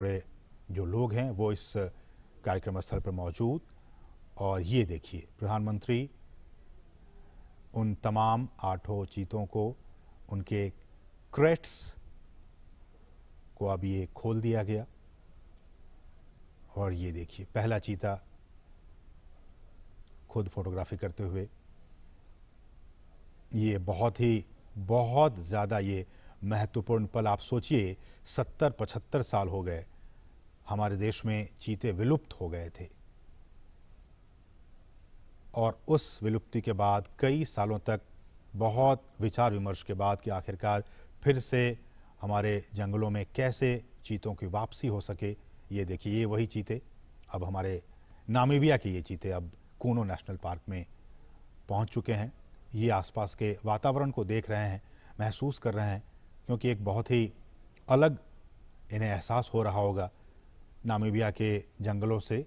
बड़े जो लोग हैं वो इस कार्यक्रम स्थल पर मौजूद। और ये देखिए, प्रधानमंत्री उन तमाम 8 चीतों को, उनके क्रेट्स को अब ये खोल दिया गया। और ये देखिए, पहला चीता खुद फोटोग्राफी करते हुए। ये बहुत ज़्यादा ये महत्वपूर्ण पल। आप सोचिए, 70-75 साल हो गए हमारे देश में चीते विलुप्त हो गए थे, और उस विलुप्ति के बाद कई सालों तक बहुत विचार विमर्श के बाद कि आखिरकार फिर से हमारे जंगलों में कैसे चीतों की वापसी हो सके। ये देखिए, ये वही चीते, अब हमारे नामीबिया के ये चीते अब कूनो नेशनल पार्क में पहुंच चुके हैं। ये आसपास के वातावरण को देख रहे हैं, महसूस कर रहे हैं, क्योंकि एक बहुत ही अलग इन्हें एहसास हो रहा होगा नामीबिया के जंगलों से।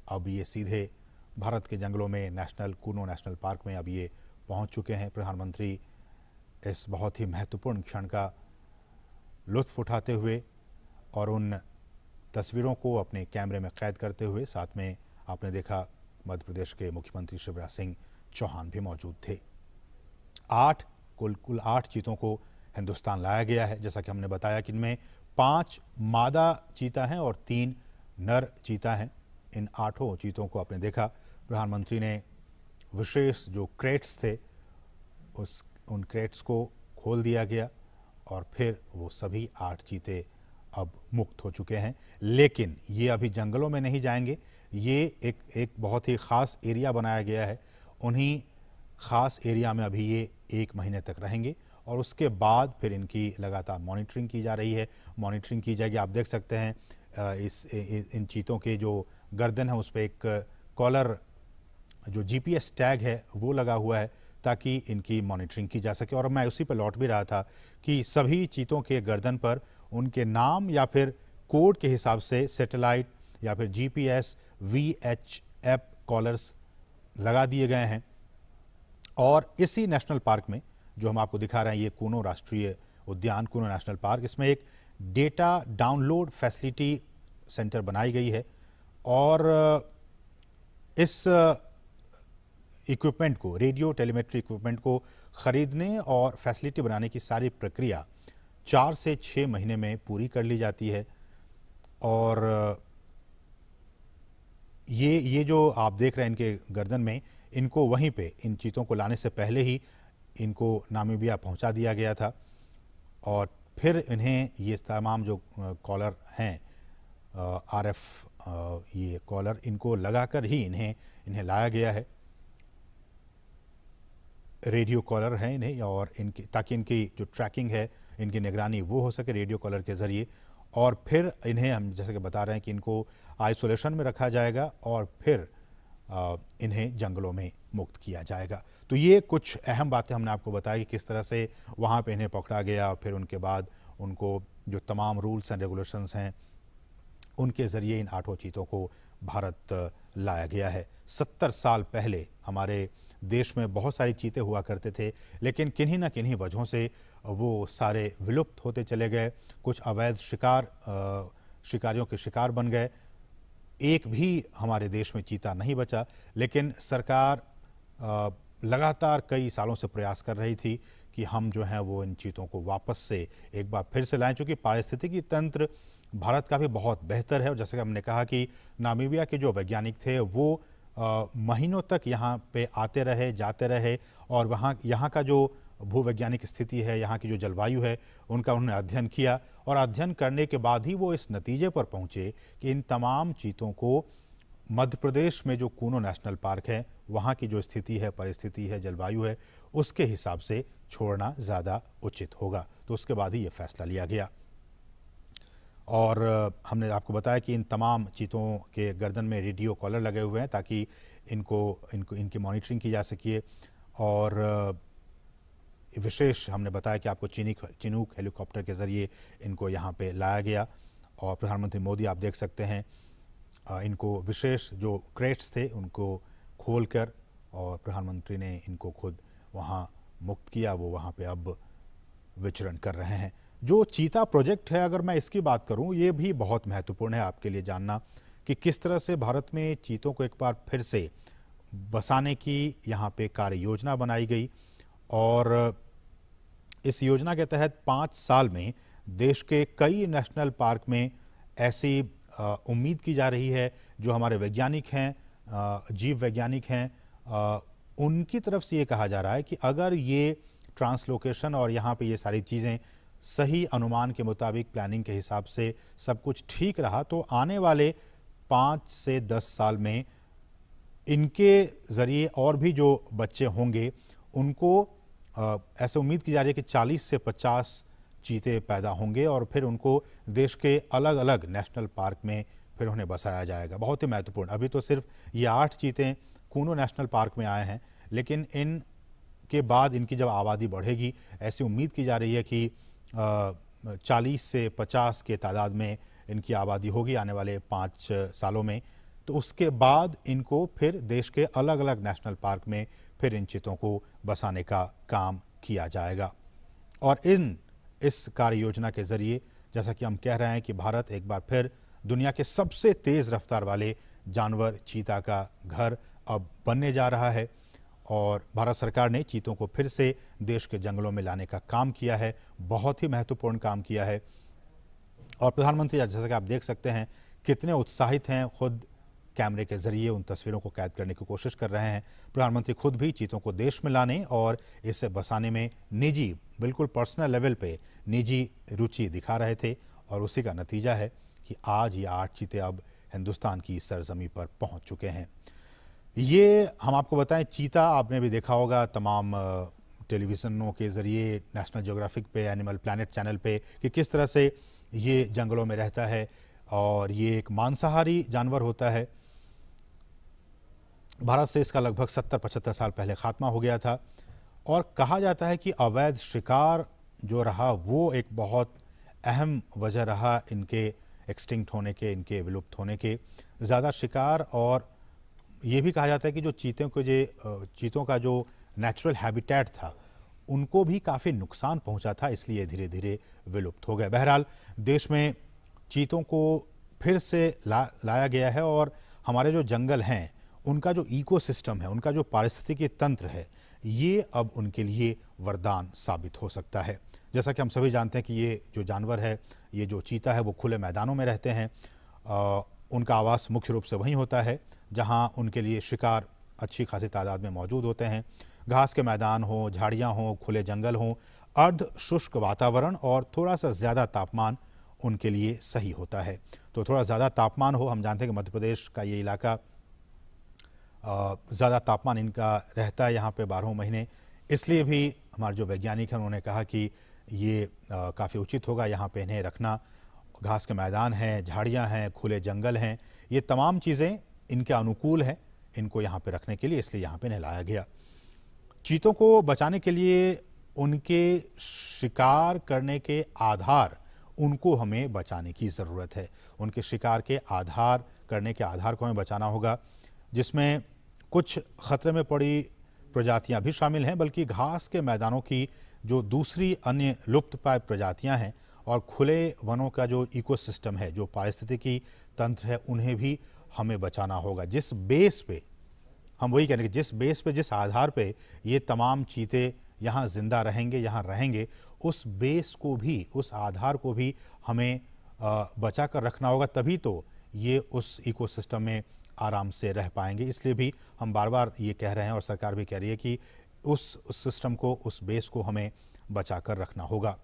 अब ये सीधे भारत के जंगलों में कूनो नेशनल पार्क में अब ये पहुंच चुके हैं। प्रधानमंत्री इस बहुत ही महत्वपूर्ण क्षण का लुत्फ उठाते हुए और उन तस्वीरों को अपने कैमरे में कैद करते हुए, साथ में आपने देखा मध्य प्रदेश के मुख्यमंत्री शिवराज सिंह चौहान भी मौजूद थे। कुल 8 चीतों को हिंदुस्तान लाया गया है। जैसा कि हमने बताया कि इनमें 5 मादा चीता हैं और 3 नर चीता हैं। इन 8 चीतों को आपने देखा, प्रधानमंत्री ने विशेष जो क्रेट्स थे उन क्रेट्स को खोल दिया गया, और फिर वो सभी 8 चीते अब मुक्त हो चुके हैं। लेकिन ये अभी जंगलों में नहीं जाएंगे। ये एक बहुत ही ख़ास एरिया बनाया गया है। उन्हीं ख़ास एरिया में अभी ये 1 महीने तक रहेंगे, और उसके बाद फिर इनकी लगातार मॉनिटरिंग की जा रही है। मॉनिटरिंग की जाएगी। आप देख सकते हैं इन चीतों के जो गर्दन है उस पर एक कॉलर, जो जीपीएस टैग है वो लगा हुआ है, ताकि इनकी मॉनिटरिंग की जा सके। और मैं उसी पर लौट भी रहा था कि सभी चीतों के गर्दन पर उनके नाम या फिर कोड के हिसाब से सैटेलाइट या फिर जीपीएस वीएचएफ कॉलर्स लगा दिए गए हैं। और इसी नेशनल पार्क में जो हम आपको दिखा रहे हैं, ये कूनो राष्ट्रीय उद्यान, कूनो नेशनल पार्क, इसमें एक डेटा डाउनलोड फैसिलिटी सेंटर बनाई गई है। और इस इक्विपमेंट को, रेडियो टेलीमेट्री इक्विपमेंट को खरीदने और फैसिलिटी बनाने की सारी प्रक्रिया 4 से 6 महीने में पूरी कर ली जाती है। और ये जो आप देख रहे हैं इनके गर्दन में, इनको वहीं पे, इन चीतों को लाने से पहले ही इनको नामीबिया पहुंचा दिया गया था। और फिर इन्हें ये तमाम जो कॉलर हैं, आरएफ ये कॉलर, इनको लगाकर ही इन्हें लाया गया है। रेडियो कॉलर है इन्हें, और इनकी, ताकि इनकी जो ट्रैकिंग है, इनकी निगरानी वो हो सके रेडियो कॉलर के ज़रिए। और फिर इन्हें हम जैसे कि बता रहे हैं कि इनको आइसोलेशन में रखा जाएगा, और फिर इन्हें जंगलों में मुक्त किया जाएगा। तो ये कुछ अहम बातें हमने आपको बताया कि किस तरह से वहाँ पे इन्हें पकड़ा गया, और फिर उनके बाद उनको जो तमाम रूल्स एंड रेगुलेशंस हैं उनके ज़रिए इन 8 चीतों को भारत लाया गया है। 70 साल पहले हमारे देश में बहुत सारे चीते हुआ करते थे, लेकिन किन्हीं न किन्हीं वजहों से वो सारे विलुप्त होते चले गए। कुछ अवैध शिकारियों के शिकार बन गए। एक भी हमारे देश में चीता नहीं बचा। लेकिन सरकार लगातार कई सालों से प्रयास कर रही थी कि हम जो हैं वो इन चीतों को वापस से एक बार फिर से लाएं, चूँकि पारिस्थितिकी तंत्र भारत का भी बहुत बेहतर है। और जैसे कि हमने कहा कि नामीबिया के जो वैज्ञानिक थे वो महीनों तक यहाँ पे आते रहे, जाते रहे, और यहाँ का जो भूवैज्ञानिक स्थिति है, यहाँ की जो जलवायु है, उनका उन्होंने अध्ययन किया। और अध्ययन करने के बाद ही वो इस नतीजे पर पहुँचे कि इन तमाम चीतों को मध्य प्रदेश में जो कूनो नेशनल पार्क है, वहाँ की जो स्थिति है, परिस्थिति है, जलवायु है, उसके हिसाब से छोड़ना ज़्यादा उचित होगा। तो उसके बाद ही ये फैसला लिया गया। और हमने आपको बताया कि इन तमाम चीतों के गर्दन में रेडियो कॉलर लगे हुए हैं, ताकि इनकी मॉनिटरिंग की जा सके। और विशेष हमने बताया कि आपको चिनूक हेलीकॉप्टर के ज़रिए इनको यहाँ पे लाया गया। और प्रधानमंत्री मोदी, आप देख सकते हैं, इनको विशेष जो क्रेट्स थे उनको खोलकर, और प्रधानमंत्री ने इनको खुद वहाँ मुक्त किया। वो वहाँ पे अब विचरण कर रहे हैं। जो चीता प्रोजेक्ट है, अगर मैं इसकी बात करूं, ये भी बहुत महत्वपूर्ण है आपके लिए जानना कि किस तरह से भारत में चीतों को एक बार फिर से बसाने की यहाँ पे कार्य योजना बनाई गई। और इस योजना के तहत 5 साल में देश के कई नेशनल पार्क में ऐसी उम्मीद की जा रही है, जो हमारे वैज्ञानिक हैं, जीव वैज्ञानिक हैं, उनकी तरफ से ये कहा जा रहा है कि अगर ये ट्रांसलोकेशन और यहाँ पे ये सारी चीज़ें सही अनुमान के मुताबिक प्लानिंग के हिसाब से सब कुछ ठीक रहा, तो आने वाले 5 से 10 साल में इनके ज़रिए और भी जो बच्चे होंगे उनको ऐसे उम्मीद की जा रही है कि 40 से 50 चीते पैदा होंगे और फिर उनको देश के अलग अलग नेशनल पार्क में फिर उन्हें बसाया जाएगा। बहुत ही महत्वपूर्ण, अभी तो सिर्फ ये 8 चीते कूनो नेशनल पार्क में आए हैं, लेकिन इन के बाद इनकी जब आबादी बढ़ेगी, ऐसी उम्मीद की जा रही है कि 40 से 50 के तादाद में इनकी आबादी होगी आने वाले 5 सालों में। तो उसके बाद इनको फिर देश के अलग अलग नेशनल पार्क में फिर इन चीतों को बसाने का काम किया जाएगा। और इस कार्य योजना के ज़रिए, जैसा कि हम कह रहे हैं कि भारत एक बार फिर दुनिया के सबसे तेज़ रफ्तार वाले जानवर चीता का घर अब बनने जा रहा है। और भारत सरकार ने चीतों को फिर से देश के जंगलों में लाने का काम किया है, बहुत ही महत्वपूर्ण काम किया है। और प्रधानमंत्री, जैसा कि आप देख सकते हैं, कितने उत्साहित हैं, खुद कैमरे के जरिए उन तस्वीरों को कैद करने की कोशिश कर रहे हैं। प्रधानमंत्री खुद भी चीतों को देश में लाने और इसे बसाने में निजी, बिल्कुल पर्सनल लेवल पे निजी रुचि दिखा रहे थे। और उसी का नतीजा है कि आज ये 8 चीते अब हिंदुस्तान की सरजमी पर पहुंच चुके हैं। ये हम आपको बताएं, चीता आपने भी देखा होगा तमाम टेलीविज़नों के ज़रिए, नेशनल ज्योग्राफिक पे, एनिमल प्लैनेट चैनल पे, कि किस तरह से ये जंगलों में रहता है। और ये एक मांसाहारी जानवर होता है। भारत से इसका लगभग 70-75 साल पहले खात्मा हो गया था। और कहा जाता है कि अवैध शिकार जो रहा वो एक बहुत अहम वजह रहा इनके एक्सटिंक्ट होने के, इनके विलुप्त होने के। ज़्यादा शिकार, और ये भी कहा जाता है कि जो चीतों का जो नेचुरल हैबिटेट था उनको भी काफ़ी नुकसान पहुंचा था, इसलिए धीरे धीरे विलुप्त हो गए। बहरहाल देश में चीतों को फिर से लाया गया है और हमारे जो जंगल हैं उनका जो इकोसिस्टम है, उनका जो पारिस्थितिकी तंत्र है, ये अब उनके लिए वरदान साबित हो सकता है। जैसा कि हम सभी जानते हैं कि ये जो जानवर है, ये जो चीता है, वो खुले मैदानों में रहते हैं। उनका आवास मुख्य रूप से वहीं होता है जहां उनके लिए शिकार अच्छी खासी तादाद में मौजूद होते हैं। घास के मैदान हो, झाड़ियां हो, खुले जंगल हो, अर्ध शुष्क वातावरण और थोड़ा सा ज़्यादा तापमान उनके लिए सही होता है। तो थोड़ा ज़्यादा तापमान हो, हम जानते हैं कि मध्य प्रदेश का ये इलाका ज़्यादा तापमान इनका रहता है यहाँ पे 12 महीने, इसलिए भी हमारे जो वैज्ञानिक हैं उन्होंने कहा कि ये काफ़ी उचित होगा यहाँ पे इन्हें रखना। घास के मैदान हैं, झाड़ियाँ हैं, खुले जंगल हैं, ये तमाम चीज़ें इनके अनुकूल हैं इनको यहाँ पे रखने के लिए, इसलिए यहाँ पे इन्हें लाया गया। चीतों को बचाने के लिए उनके शिकार करने के आधार, उनको हमें बचाने की ज़रूरत है। उनके शिकार के आधार, करने के आधार को हमें बचाना होगा, जिसमें कुछ खतरे में पड़ी प्रजातियां भी शामिल हैं, बल्कि घास के मैदानों की जो दूसरी अन्य लुप्तप्राय प्रजातियां हैं और खुले वनों का जो इकोसिस्टम है, जो पारिस्थितिकी तंत्र है, उन्हें भी हमें बचाना होगा। जिस बेस पे, हम वही कह रहे हैं कि जिस बेस पे, जिस आधार पे ये तमाम चीते यहाँ जिंदा रहेंगे, यहाँ रहेंगे, उस बेस को भी, उस आधार को भी हमें बचा कर रखना होगा, तभी तो ये उस इकोसिस्टम में आराम से रह पाएंगे। इसलिए भी हम बार बार ये कह रहे हैं और सरकार भी कह रही है कि उस सिस्टम को, उस बेस को हमें बचा कर रखना होगा।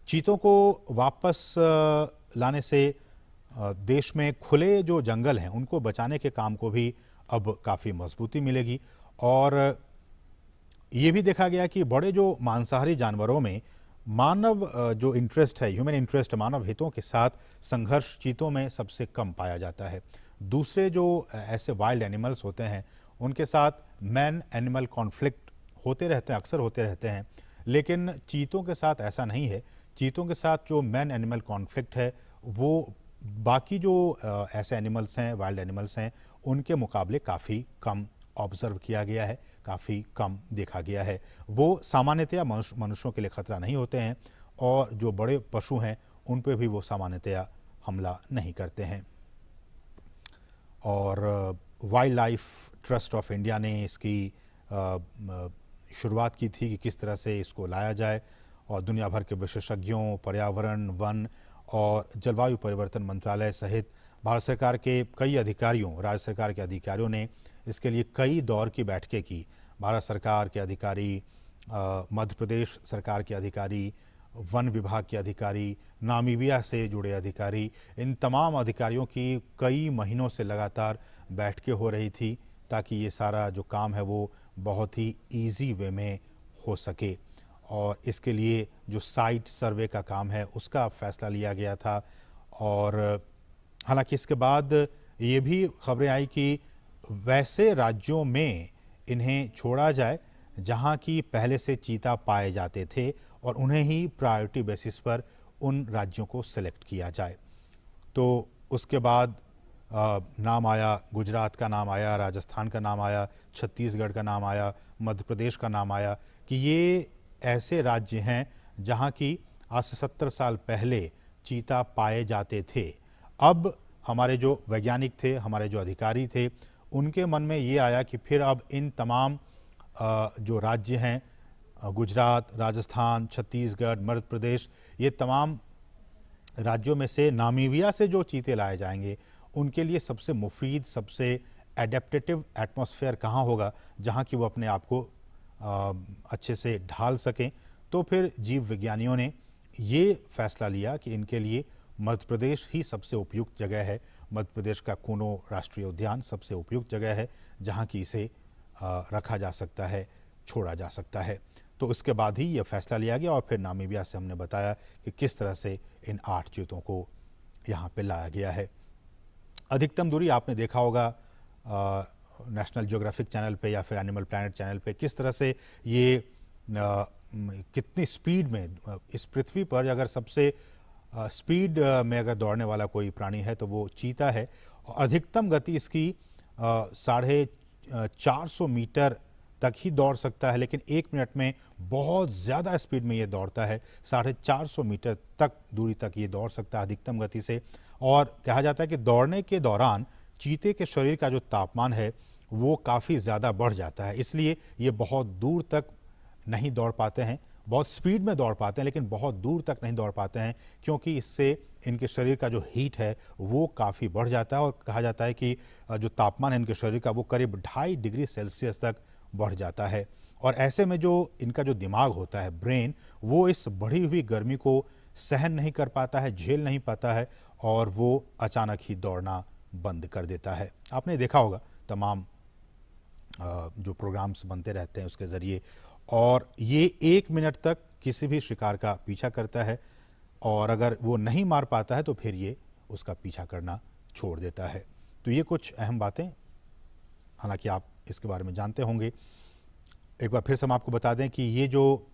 चीतों को वापस लाने से देश में खुले जो जंगल हैं उनको बचाने के काम को भी अब काफ़ी मजबूती मिलेगी। और ये भी देखा गया कि बड़े जो मांसाहारी जानवरों में मानव जो इंटरेस्ट है, ह्यूमन इंटरेस्ट, मानव हितों के साथ संघर्ष चीतों में सबसे कम पाया जाता है। दूसरे जो ऐसे वाइल्ड एनिमल्स होते हैं उनके साथ मैन एनिमल कॉन्फ्लिक्ट होते रहते हैं, अक्सर होते रहते हैं, लेकिन चीतों के साथ ऐसा नहीं है। चीतों के साथ जो मैन एनिमल कॉन्फ्लिक्ट है वो बाकी जो ऐसे एनिमल्स हैं, वाइल्ड एनिमल्स हैं, उनके मुकाबले काफ़ी कम ऑब्जर्व किया गया है, काफ़ी कम देखा गया है। वो सामान्यतया मनुष्यों के लिए खतरा नहीं होते हैं और जो बड़े पशु हैं उन पे भी वो सामान्यतया हमला नहीं करते हैं। और wild life trust of India ने इसकी शुरुआत की थी कि किस तरह से इसको लाया जाए, और दुनिया भर के विशेषज्ञों, पर्यावरण, वन और जलवायु परिवर्तन मंत्रालय सहित भारत सरकार के कई अधिकारियों, राज्य सरकार के अधिकारियों ने इसके लिए कई दौर की बैठकें की। भारत सरकार के अधिकारी, मध्य प्रदेश सरकार के अधिकारी, वन विभाग के अधिकारी, नामीबिया से जुड़े अधिकारी, इन तमाम अधिकारियों की कई महीनों से लगातार बैठकें हो रही थी ताकि ये सारा जो काम है वो बहुत ही इजी वे में हो सके। और इसके लिए जो साइट सर्वे का काम है उसका फैसला लिया गया था। और हालांकि इसके बाद ये भी खबरें आई कि वैसे राज्यों में इन्हें छोड़ा जाए जहां की पहले से चीता पाए जाते थे और उन्हें ही प्रायोरिटी बेसिस पर उन राज्यों को सिलेक्ट किया जाए। तो उसके बाद नाम आया, गुजरात का नाम आया, राजस्थान का नाम आया, छत्तीसगढ़ का नाम आया, मध्य प्रदेश का नाम आया कि ये ऐसे राज्य हैं जहां की आज से 70 साल पहले चीता पाए जाते थे। अब हमारे जो वैज्ञानिक थे, हमारे जो अधिकारी थे, उनके मन में ये आया कि फिर अब इन तमाम जो राज्य हैं, गुजरात, राजस्थान, छत्तीसगढ़, मध्य प्रदेश, ये तमाम राज्यों में से नामीबिया से जो चीते लाए जाएंगे उनके लिए सबसे मुफीद, सबसे एडेप्टेटिव एटमॉस्फेयर कहाँ होगा जहाँ कि वो अपने आप को अच्छे से ढाल सकें। तो फिर जीव विज्ञानियों ने ये फैसला लिया कि इनके लिए मध्य प्रदेश ही सबसे उपयुक्त जगह है। मध्य प्रदेश का कूनो राष्ट्रीय उद्यान सबसे उपयुक्त जगह है जहाँ की इसे रखा जा सकता है, छोड़ा जा सकता है। तो उसके बाद ही यह फैसला लिया गया और फिर नामीबिया से हमने बताया कि किस तरह से इन 8 चीतों को यहाँ पे लाया गया है। अधिकतम दूरी आपने देखा होगा नेशनल ज्योग्राफिक चैनल पे या फिर एनिमल प्लैनेट चैनल पे, किस तरह से ये कितनी स्पीड में इस पृथ्वी पर अगर सबसे स्पीड में अगर दौड़ने वाला कोई प्राणी है तो वो चीता है। और अधिकतम गति इसकी 450 मीटर तक ही दौड़ सकता है, लेकिन 1 मिनट में बहुत ज़्यादा स्पीड में ये दौड़ता है। 450 मीटर तक दूरी तक ये दौड़ सकता है अधिकतम गति से। और कहा जाता है कि दौड़ने के दौरान चीते के शरीर का जो तापमान है वो काफ़ी ज़्यादा बढ़ जाता है, इसलिए ये बहुत दूर तक नहीं दौड़ पाते हैं। बहुत स्पीड में दौड़ पाते हैं लेकिन बहुत दूर तक नहीं दौड़ पाते हैं, क्योंकि इससे इनके शरीर का जो हीट है वो काफ़ी बढ़ जाता है। और कहा जाता है कि जो तापमान है इनके शरीर का वो करीब 2.5 डिग्री सेल्सियस तक बढ़ जाता है। और ऐसे में जो इनका जो दिमाग होता है, ब्रेन, वो इस बढ़ी हुई गर्मी को सहन नहीं कर पाता है, झेल नहीं पाता है और वो अचानक ही दौड़ना बंद कर देता है। आपने देखा होगा तमाम जो प्रोग्राम्स बनते रहते हैं उसके ज़रिए, और ये 1 मिनट तक किसी भी शिकार का पीछा करता है और अगर वो नहीं मार पाता है तो फिर ये उसका पीछा करना छोड़ देता है। तो ये कुछ अहम बातें, हालांकि आप इसके बारे में जानते होंगे। एक बार फिर से हम आपको बता दें कि ये जो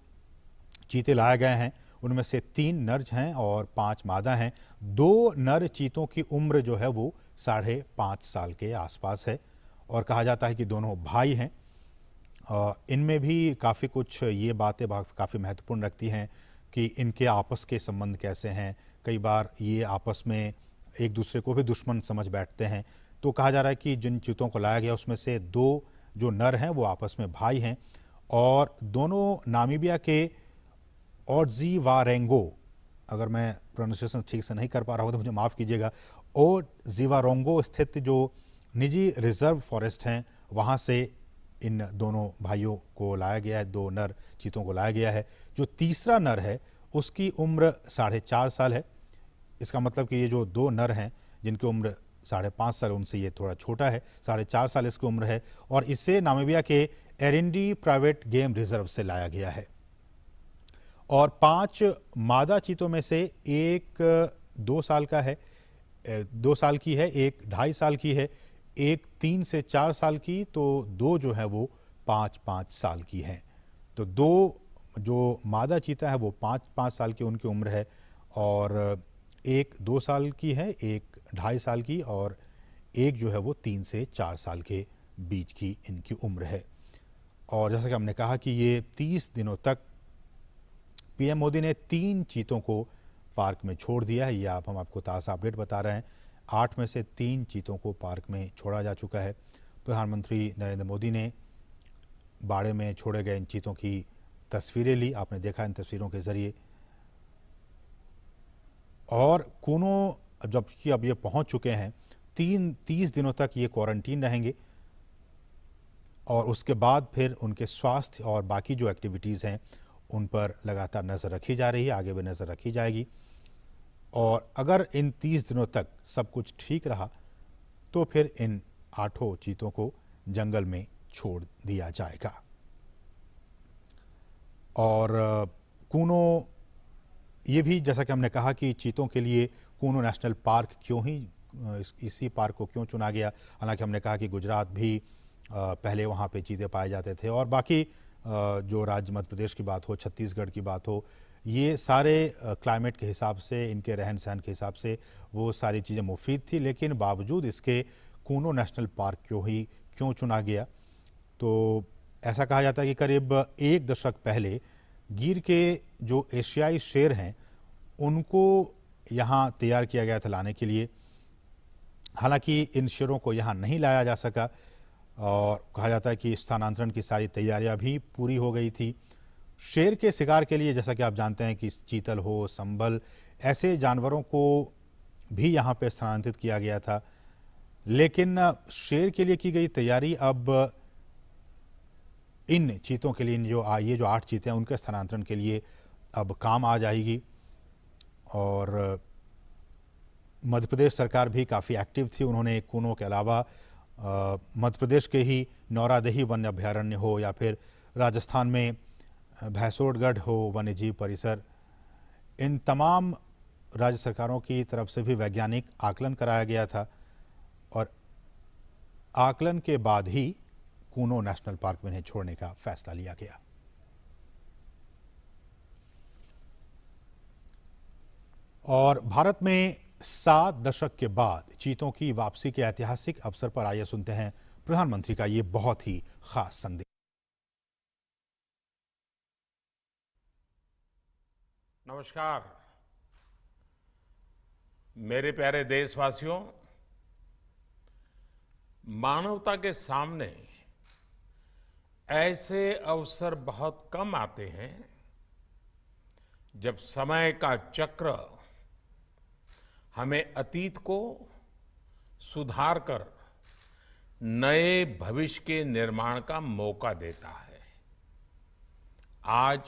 चीते लाए गए हैं उनमें से 3 नर हैं और 5 मादा हैं। 2 नर चीतों की उम्र जो है वो 5.5 साल के आसपास है और कहा जाता है कि दोनों भाई हैं। इनमें भी काफ़ी कुछ ये बातें काफ़ी महत्वपूर्ण रखती हैं कि इनके आपस के संबंध कैसे हैं। कई बार ये आपस में एक दूसरे को भी दुश्मन समझ बैठते हैं। तो कहा जा रहा है कि जिन चीतों को लाया गया उसमें से 2 जो नर हैं वो आपस में भाई हैं और दोनों नामीबिया के ओडजीवारेंगो, अगर मैं प्रोनाउंसिएशन ठीक से नहीं कर पा रहा हूँ तो मुझे माफ़ कीजिएगा, ओडजीवारेंगो स्थित जो निजी रिजर्व फॉरेस्ट हैं वहाँ से इन दोनों भाइयों को लाया गया है, 2 नर चीतों को लाया गया है। जो तीसरा नर है उसकी उम्र 4.5 साल है। इसका मतलब कि ये जो 2 नर हैं जिनकी उम्र 5.5 साल, उनसे ये थोड़ा छोटा है, 4.5 साल इसकी उम्र है और इसे नामीबिया के एरिंडी प्राइवेट गेम रिजर्व से लाया गया है। और 5 मादा चीतों में से एक 2 साल का है, 2 साल की है, एक 2.5 साल की है, एक 3 से 4 साल की, तो 2 जो है वो 5-5 साल की हैं। तो 2 जो मादा चीता है वो 5-5 साल की उनकी उम्र है और एक 2 साल की है, एक 2.5 साल की और एक जो है वो 3 से 4 साल के बीच की इनकी उम्र है। और जैसा कि हमने कहा कि ये 30 दिनों तक पीएम मोदी ने 3 चीतों को पार्क में छोड़ दिया है। ये हम आपको ताज़ा अपडेट बता रहे हैं। 8 में से 3 चीतों को पार्क में छोड़ा जा चुका है। प्रधानमंत्री नरेंद्र मोदी ने बाड़े में छोड़े गए इन चीतों की तस्वीरें ली, आपने देखा इन तस्वीरों के जरिए। और कूनो जबकि अब ये पहुंच चुके हैं, 30 दिनों तक ये क्वारंटीन रहेंगे और उसके बाद फिर उनके स्वास्थ्य और बाकी जो एक्टिविटीज़ हैं उन पर लगातार नज़र रखी जा रही है, आगे भी नज़र रखी जाएगी। और अगर इन 30 दिनों तक सब कुछ ठीक रहा तो फिर इन 8 चीतों को जंगल में छोड़ दिया जाएगा। और कूनो ये भी जैसा कि हमने कहा कि चीतों के लिए कूनो नेशनल पार्क क्यों ही इसी पार्क को क्यों चुना गया। हालांकि हमने कहा कि गुजरात भी पहले वहाँ पे चीते पाए जाते थे और बाकी जो राज्य मध्य प्रदेश की बात हो, छत्तीसगढ़ की बात हो, ये सारे क्लाइमेट के हिसाब से, इनके रहन सहन के हिसाब से वो सारी चीज़ें मुफीद थी। लेकिन बावजूद इसके कूनो नेशनल पार्क क्यों चुना गया, तो ऐसा कहा जाता है कि करीब 1 दशक पहले गिर के जो एशियाई शेर हैं उनको यहाँ तैयार किया गया था लाने के लिए। हालांकि इन शेरों को यहाँ नहीं लाया जा सका और कहा जाता है कि स्थानांतरण की सारी तैयारियां भी पूरी हो गई थी। शेर के शिकार के लिए जैसा कि आप जानते हैं कि चीतल हो, संभल, ऐसे जानवरों को भी यहाँ पे स्थानांतरित किया गया था। लेकिन शेर के लिए की गई तैयारी अब इन चीतों के लिए, ये जो 8 चीते हैं उनके स्थानांतरण के लिए अब काम आ जाएगी। और मध्य प्रदेश सरकार भी काफ़ी एक्टिव थी। उन्होंने कूनो के अलावा मध्य प्रदेश के ही नौरादेही वन्य अभ्यारण्य हो या फिर राजस्थान में भैंसोड़गढ़ हो वन्य जीव परिसर, इन तमाम राज्य सरकारों की तरफ से भी वैज्ञानिक आकलन कराया गया था और आकलन के बाद ही कूनो नेशनल पार्क में इन्हें छोड़ने का फैसला लिया गया। और भारत में 7 दशक के बाद चीतों की वापसी के ऐतिहासिक अवसर पर आइए सुनते हैं प्रधानमंत्री का ये बहुत ही खास संदेश। नमस्कार मेरे प्यारे देशवासियों, मानवता के सामने ऐसे अवसर बहुत कम आते हैं जब समय का चक्र हमें अतीत को सुधार कर नए भविष्य के निर्माण का मौका देता है। आज